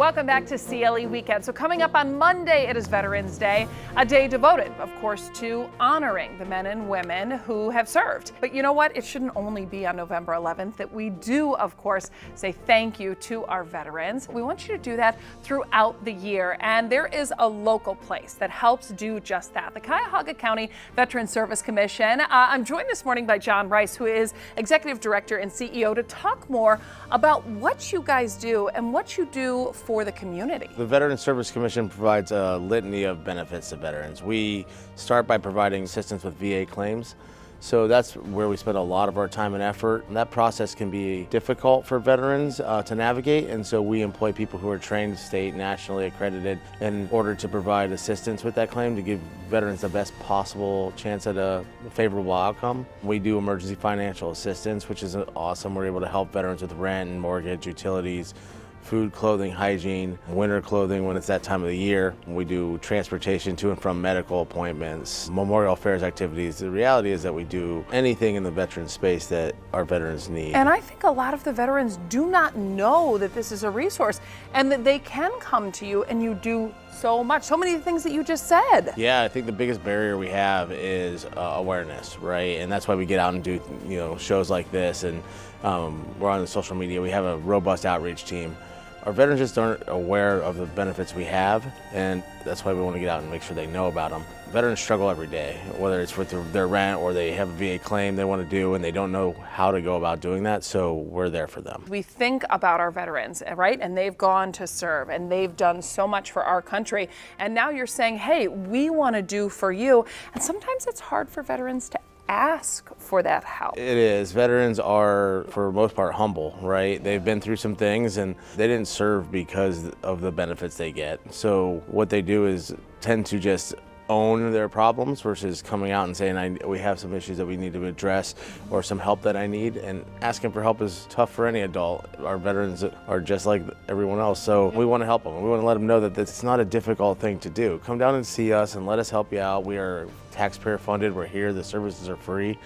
Welcome back to CLE Weekend. So coming up on Monday, it is Veterans Day, a day devoted, of course, to honoring the men and women who have served. But you know what? It shouldn't only be on November 11th that we do, of course, say thank you to our veterans. We want you to do that throughout the year. And there is a local place that helps do just that, the Cuyahoga County Veterans Service Commission. I'm joined this morning by John Rice, who is Executive Director and CEO, to talk more about what you guys do and what you do for the community. The Veterans Service Commission provides a litany of benefits to veterans. We start by providing assistance with VA claims. So that's where we spend a lot of our time and effort. And that process can be difficult for veterans to navigate, and so we employ people who are trained, state, nationally accredited, in order to provide assistance with that claim to give veterans the best possible chance at a favorable outcome. We do emergency financial assistance, which is awesome. We're able to help veterans with rent and mortgage, utilities, food, clothing, hygiene, winter clothing when it's that time of the year. We do transportation to and from medical appointments, memorial affairs activities. The reality is that we do anything in the veteran space that our veterans need. And I think a lot of the veterans do not know that this is a resource and that they can come to you, and you do so much, so many things that you just said. Yeah, I think the biggest barrier we have is awareness, right? And that's why we get out and do shows like this, and we're on the social media. We have a robust outreach team. Our veterans just aren't aware of the benefits we have, and that's why we want to get out and make sure they know about them. Veterans struggle every day, whether it's with their rent or they have a VA claim they want to do and they don't know how to go about doing that, so we're there for them. We think about our veterans, right? And they've gone to serve and they've done so much for our country. And now you're saying, hey, we want to do for you. And sometimes it's hard for veterans to ask for that help. It is. Veterans are, for the most part, humble, right? They've been through some things and they didn't serve because of the benefits they get. So what they do is tend to just own their problems versus coming out and saying, we have some issues that we need to address or some help that I need. And asking for help is tough for any adult. Our veterans are just like everyone else, so we want to help them. We want to let them know that it's not a difficult thing to do. Come down and see us and let us help you out. We are taxpayer funded, we're here, the services are free,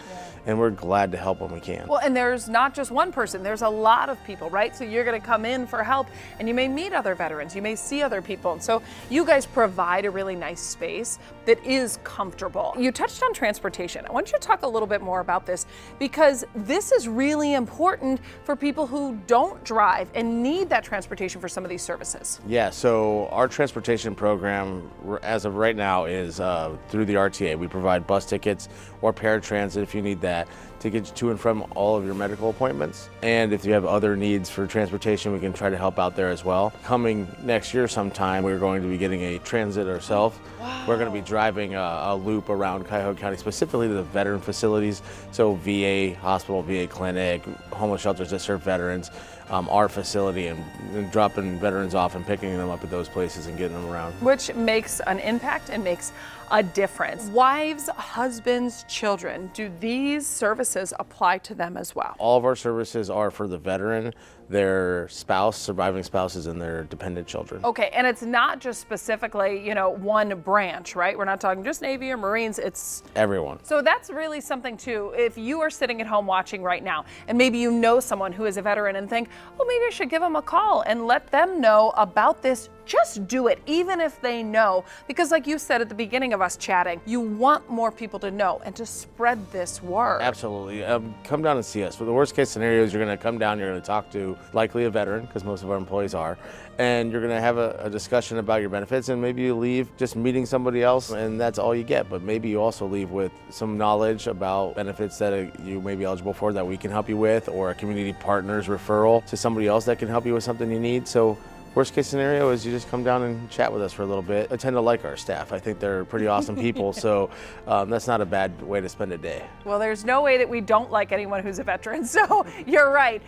and we're glad to help when we can. Well, and there's not just one person, there's a lot of people, right? So you're going to come in for help and you may meet other veterans, you may see other people. And so you guys provide a really nice space that is comfortable. You touched on transportation. I want you to talk a little bit more about this, because this is really important for people who don't drive and need that transportation for some of these services. Yeah, so our transportation program, as of right now, is through the RTA. We provide bus tickets or paratransit if you need that, to get you to and from all of your medical appointments. And if you have other needs for transportation, we can try to help out there as well. Coming next year sometime, we're going to be getting a transit ourselves. Wow. We're going to be driving a loop around Cuyahoga County, specifically to the veteran facilities. So VA hospital, VA clinic, homeless shelters that serve veterans, our facility, and dropping veterans off and picking them up at those places and getting them around. Which makes an impact and makes a difference. Wives, husbands, children, do these services apply to them as well? All of our services are for the veteran, their spouse, surviving spouses, and their dependent children. Okay, and it's not just specifically, one branch, right? We're not talking just Navy or Marines, it's everyone. So that's really something too. If you are sitting at home watching right now, and maybe you know someone who is a veteran and think, oh, maybe I should give them a call and let them know about this, just do it, even if they know. Because like you said at the beginning of us chatting, you want more people to know and to spread this word. Absolutely. Come down and see us. For the worst case scenario is you're going to come down, you're going to talk to likely a veteran, because most of our employees are, and you're going to have a discussion about your benefits, and maybe you leave just meeting somebody else and that's all you get. But maybe you also leave with some knowledge about benefits that you may be eligible for that we can help you with, or a community partner's referral to somebody else that can help you with something you need. So worst case scenario is you just come down and chat with us for a little bit. I tend to like our staff. I think they're pretty awesome people, so that's not a bad way to spend a day. Well, there's no way that we don't like anyone who's a veteran, so you're right.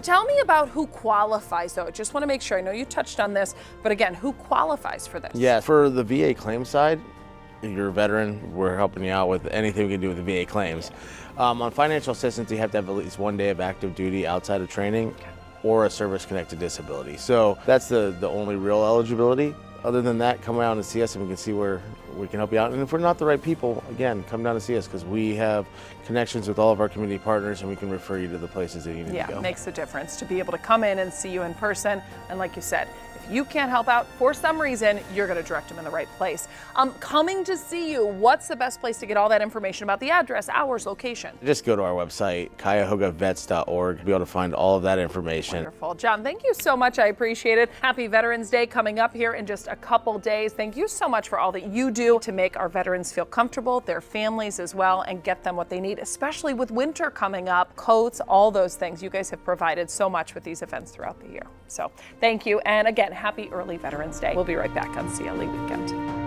Tell me about who qualifies, though. I just want to make sure. I know you touched on this, but again, who qualifies for this? Yeah, for the VA claim side, if you're a veteran, we're helping you out with anything we can do with the VA claims. On financial assistance, you have to have at least 1 day of active duty outside of training. Okay. Or a service-connected disability. So that's the only real eligibility. Other than that, come out and see us and we can see where we can help you out. And if we're not the right people, again, come down and see us, because we have connections with all of our community partners and we can refer you to the places that you need to go. Yeah, it makes a difference to be able to come in and see you in person. And like you said, if you can't help out for some reason, you're going to direct them in the right place. Coming to see you, what's the best place to get all that information about the address, hours, location? Just go to our website, cuyahoga.vets.org, to be able to find all of that information. Wonderful. John, thank you so much. I appreciate it. Happy Veterans Day coming up here in just a couple days. Thank you so much for all that you do to make our veterans feel comfortable, their families as well, and get them what they need, especially with winter coming up, coats, all those things. You guys have provided so much with these events throughout the year. So thank you. And again, happy early Veterans Day. We'll be right back on CLE Weekend.